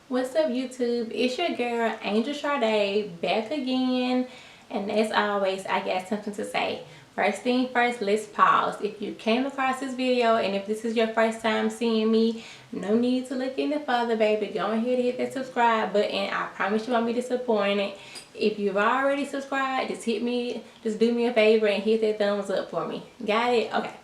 What's up, YouTube? It's your girl Angel Charda back again, and as always I got something to say. First thing first, let's pause. If you came across this video and if this is your first time seeing me, no need to look any further, baby. Go ahead and hit that subscribe button. I promise you won't be disappointed. If you've already subscribed, just do me a favor and hit that thumbs up for me. Got it? Okay.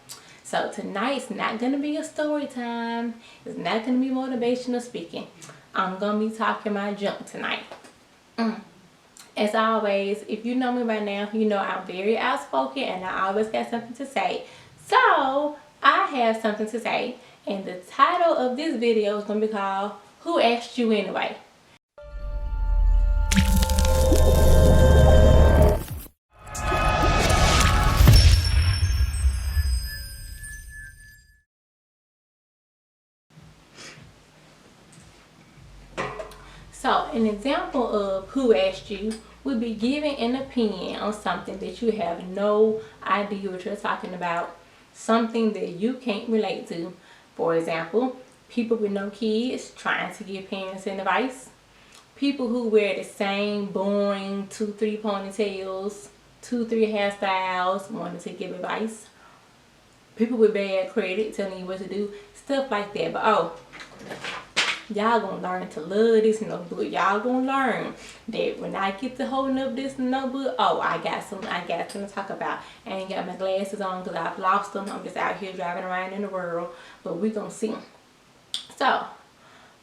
So tonight's not gonna be a story time. It's not gonna be motivational speaking. I'm gonna be talking my junk tonight. As always, if you know me by now, you know I'm very outspoken and I always got something to say. So I have something to say, and the title of this video is gonna be called "Who Asked You Anyway?" So an example of who asked you would be giving an opinion on something that you have no idea what you're talking about, something that you can't relate to. For example, people with no kids trying to give parents advice, people who wear the same boring 2-3 ponytails, 2-3 hairstyles wanting to give advice, people with bad credit telling you what to do, stuff like that. But y'all gonna learn to love this notebook. Y'all gonna learn that when I get to holding up this notebook, I got something to talk about. I ain't got my glasses on because I've lost them. I'm just out here driving around in the world, but we gonna see. So,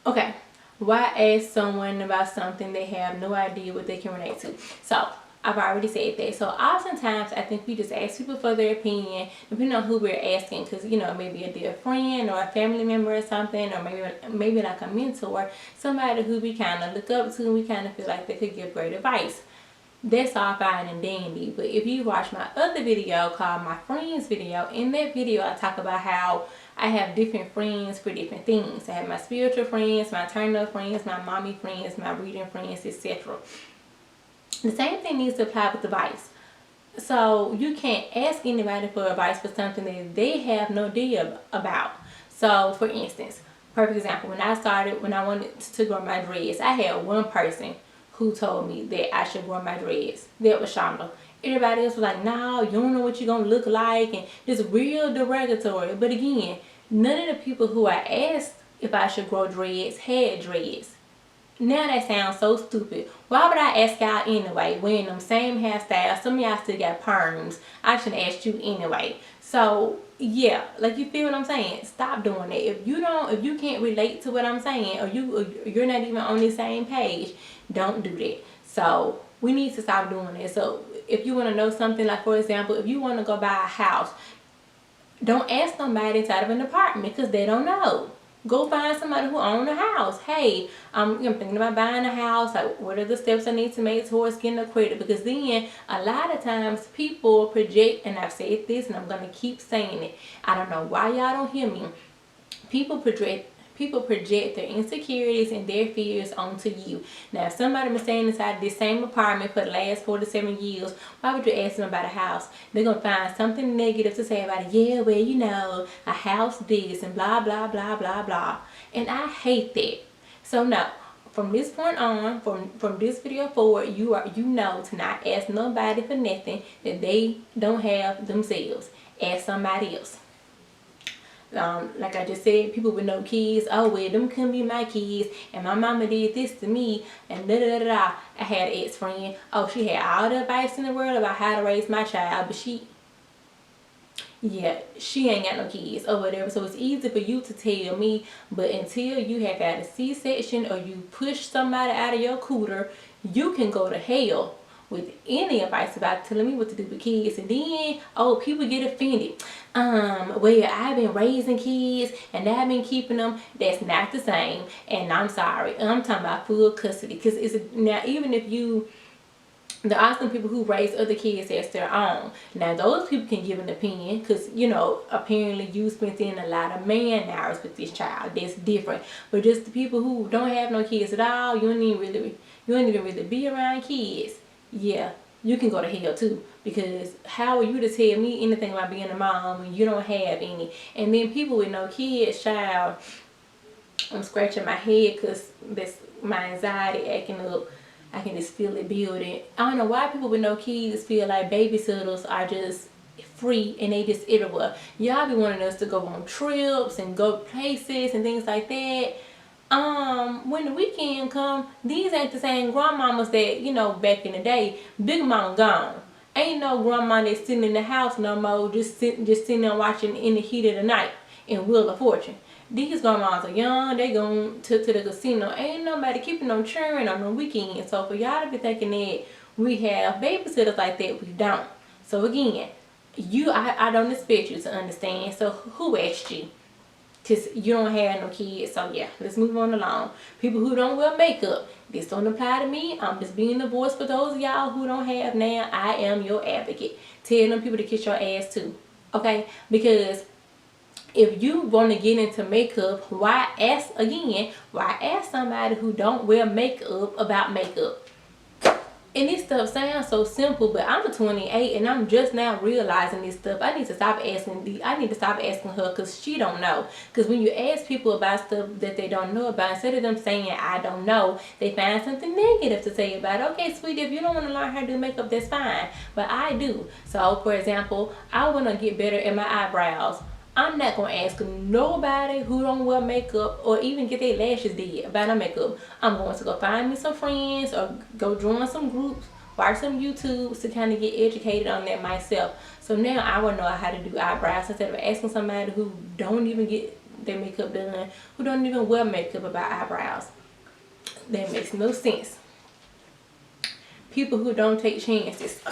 okay, why ask someone about something they have no idea what they can relate to? So I've already said that. So oftentimes I think we just ask people for their opinion depending on who we're asking, because maybe a dear friend or a family member or something, or maybe like a mentor, somebody who we kind of look up to and we kind of feel like they could give great advice. That's all fine and dandy. But if you watch my other video called my friends video, in that video I talk about how I have different friends for different things. I have my spiritual friends, my turn-up friends, my mommy friends, my reading friends, etc. The same thing needs to apply with advice. So you can't ask anybody for advice for something that they have no idea about. So for instance, perfect example, when I wanted to grow my dreads, I had one person who told me that I should grow my dreads. That was Charda. Everybody else was like, no, you don't know what you're going to look like, and just real derogatory. But again, none of the people who I asked if I should grow dreads had dreads. Now that sounds so stupid. Why would I ask y'all anyway? Wearing them same hairstyles. Some of y'all still got perms. I should ask you anyway. So yeah, like, you feel what I'm saying? Stop doing that. If you can't relate to what I'm saying, or you're not even on the same page, don't do that. So we need to stop doing it. So if you want to know something, like for example, if you want to go buy a house, don't ask somebody inside of an apartment because they don't know. Go find somebody who owns a house. Hey, I'm thinking about buying a house. Like, what are the steps I need to make towards getting a credit? Because then a lot of times people project, and I've said this and I'm going to keep saying it. I don't know why y'all don't hear me. People project their insecurities and their fears onto you. Now, if somebody been staying inside this same apartment for the last 4 to 7 years, why would you ask them about a house? They're going to find something negative to say about it. Yeah, well, a house this and blah, blah, blah, blah, blah. And I hate that. So no, from this point on, from this video forward, you know to not ask nobody for nothing that they don't have themselves. Ask somebody else. Like I just said, people with no kids, oh well, them couldn't be my kids, and my mama did this to me, and da da da da. I had an ex-friend, she had all the advice in the world about how to raise my child, but she ain't got no kids or whatever. So it's easy for you to tell me, but until you have had a C-section or you push somebody out of your cooter, you can go to hell with any advice about telling me what to do with kids. And then people get offended. Well, I've been raising kids and I've been keeping them. That's not the same, and I'm sorry, I'm talking about full custody. Because now, even if there are some people who raise other kids as their own. Now those people can give an opinion because apparently you spent in a lot of man hours with this child. That's different. But just the people who don't have no kids at all, you don't even really be around kids. Yeah, you can go to hell too, because how are you to tell me anything about being a mom when you don't have any? And then people with no kids, child, I'm scratching my head because that's my anxiety acting up. I can just feel it building. I don't know why people with no kids feel like babysitters are just free and they just everywhere. Y'all be wanting us to go on trips and go places and things like that. When the weekend come, these ain't the same grandmamas that, you know, back in the day. Big mama gone. Ain't no grandma that's sitting in the house no more, just sitting there watching in the heat of the night in Wheel of Fortune. These grandmas are young, they going to the casino. Ain't nobody keeping them churning on the weekend. So for y'all to be thinking that we have babysitters like that, we don't. So again, I don't expect you to understand. So who asked you? Because you don't have no kids. So yeah, let's move on along. People who don't wear makeup, this don't apply to me. I'm just being the voice for those of y'all who don't have now. I am your advocate. Tell them people to kiss your ass too. Okay? Because if you want to get into makeup, why ask somebody who don't wear makeup about makeup? And this stuff sounds so simple, but I'm 28 and I'm just now realizing this stuff. I need to stop asking her because she don't know. Because when you ask people about stuff that they don't know about, instead of them saying I don't know, they find something negative to say about it. Okay, sweetie, if you don't want to learn how to do makeup, that's fine. But I do. So, for example, I want to get better at my eyebrows. I'm not going to ask nobody who don't wear makeup or even get their lashes did about no makeup. I'm going to go find me some friends or go join some groups, watch some YouTubes to kind of get educated on that myself. So now I will know how to do eyebrows instead of asking somebody who don't even get their makeup done, who don't even wear makeup about eyebrows. That makes no sense. People who don't take chances.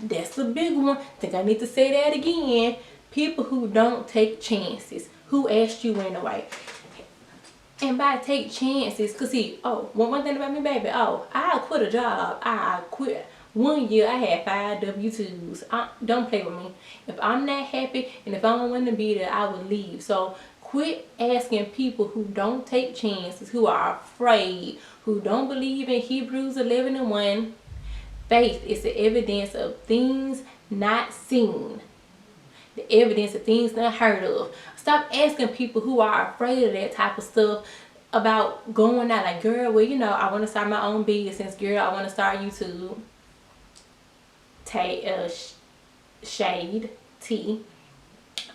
That's a big one. Think I need to say that again. People who don't take chances. Who asked you anyway? And by take chances, cause see, one thing about me, baby. I quit a job. I quit. 1 year I had 5 W-2s. Don't play with me. If I'm not happy and if I don't want to be there, I would leave. So quit asking people who don't take chances, who are afraid, who don't believe in Hebrews 11:1. Faith is the evidence of things not seen. The evidence of things not heard of. Stop asking people who are afraid of that type of stuff about going out. Like, girl, well, you know, I want to start my own business. Girl, I want to start YouTube. Shade tea.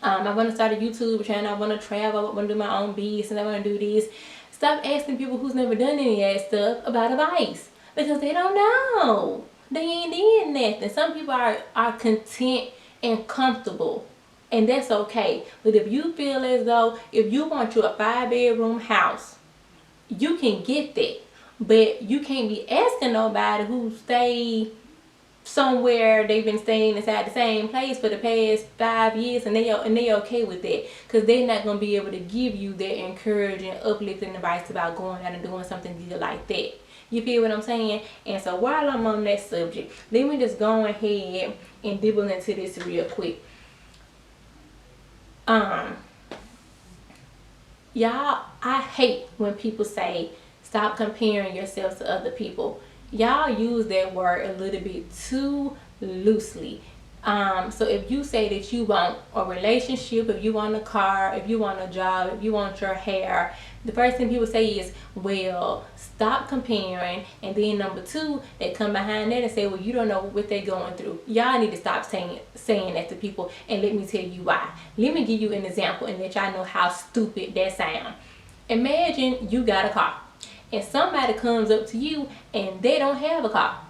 I want to start a YouTube channel. I want to travel. I want to do my own business. I want to do this. Stop asking people who's never done any of that stuff about advice. Because they don't know. They ain't did nothing. Some people are content and comfortable, and that's okay. But if you feel as though if you want you a 5-bedroom house, you can get that. But you can't be asking nobody who stay somewhere they've been staying inside the same place for the past 5 years and they okay with that, because they're not gonna be able to give you that encouraging, uplifting advice about going out and doing something good like that. You feel what I'm saying? And so while I'm on that subject, let me just go ahead and dibble into this real quick. Y'all, I hate when people say stop comparing yourself to other people. Y'all use that word a little bit too loosely. So if you say that you want a relationship, if you want a car, if you want a job, if you want your hair, the first thing people say is, well, stop comparing. And then number 2, they come behind that and say, well, you don't know what they're going through. Y'all need to stop saying that to people, and let me tell you why. Let me give you an example and let y'all know how stupid that sounds. Imagine you got a car and somebody comes up to you and they don't have a car.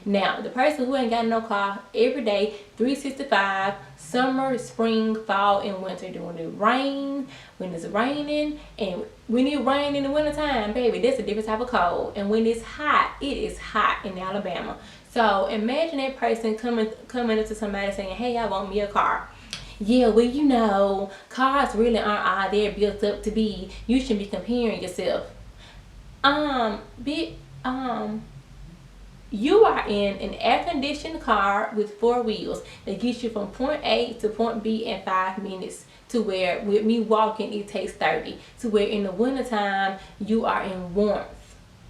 Now, the person who ain't got no car, every day, 365, summer, spring, fall, and winter, during the rain, when it's raining, and when it rains in the wintertime, baby, that's a different type of cold. And when it's hot, it is hot in Alabama. So imagine that person coming up to somebody saying, hey, I want me a car. Yeah, well, you know, cars really aren't all they're built up to be. You shouldn't be comparing yourself. You are in an air-conditioned car with 4 wheels that gets you from point A to point B in 5 minutes, to where with me walking it takes 30, to where in the wintertime you are in warmth.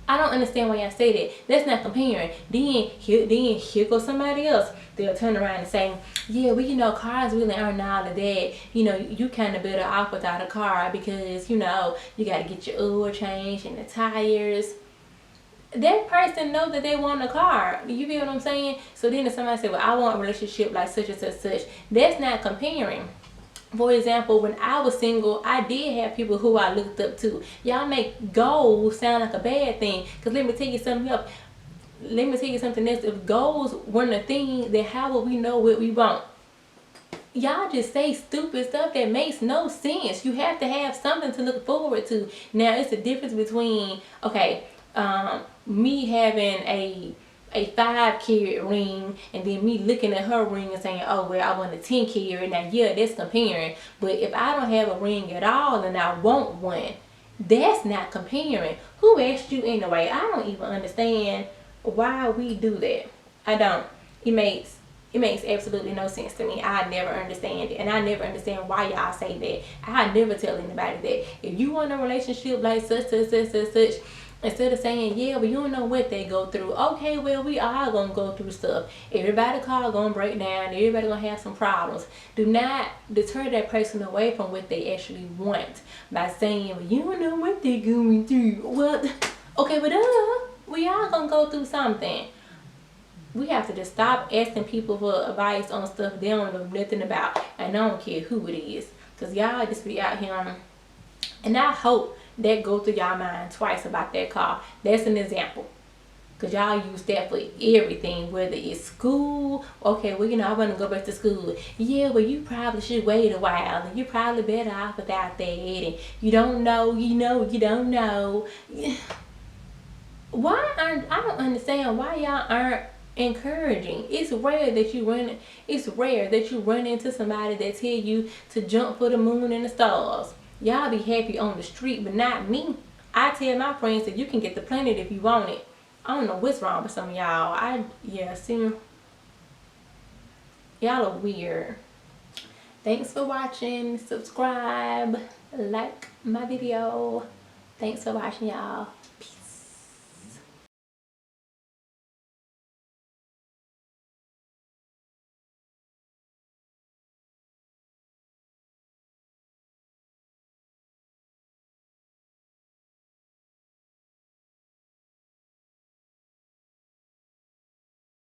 I don't understand why y'all say that. That's not comparing. Then here goes somebody else. They'll turn around and say, yeah, well, you know, cars really aren't all of that. You know, you kind of better off without a car because, you know, you got to get your oil changed and the tires. That person knows that they want a car. You feel what I'm saying? So then if somebody say, well, I want a relationship like such and such, that's not comparing. For example, when I was single, I did have people who I looked up to. Y'all make goals sound like a bad thing. Because let me tell you something else. If goals weren't a thing, then how would we know what we want? Y'all just say stupid stuff that makes no sense. You have to have something to look forward to. Now, it's the difference between, okay, me having a 5-carat ring and then me looking at her ring and saying, oh, well, I want a 10-carat. Now, yeah, that's comparing. But if I don't have a ring at all and I want one, that's not comparing. Who asked you anyway? I don't even understand why we do that. I don't. It makes absolutely no sense to me. I never understand it. And I never understand why y'all say that. I never tell anybody that. If you want a relationship like such, instead of saying, yeah, well, you don't know what they go through. Okay, well, we all gonna go through stuff. Everybody car gonna break down. Everybody gonna have some problems. Do not deter that person away from what they actually want by saying, well, you don't know what they're going through. Well, okay, but we all gonna go through something. We have to just stop asking people for advice on stuff they don't know nothing about. And I don't care who it is. Because y'all just be out here. And I hope that go through y'all mind twice about that car. That's an example. Because y'all use that for everything. Whether it's school. Okay, well, you know, I want to go back to school. Yeah, well, you probably should wait a while. And you're probably better off without that. And you don't know, you don't know. I don't understand why y'all aren't encouraging. It's rare that you run into somebody that tell you to jump for the moon and the stars. Y'all be happy on the street, but not me. I tell my friends that you can get the planet if you want it. I don't know what's wrong with some of y'all. See, y'all are weird. Thanks for watching. Subscribe, like my video. Thanks for watching, y'all.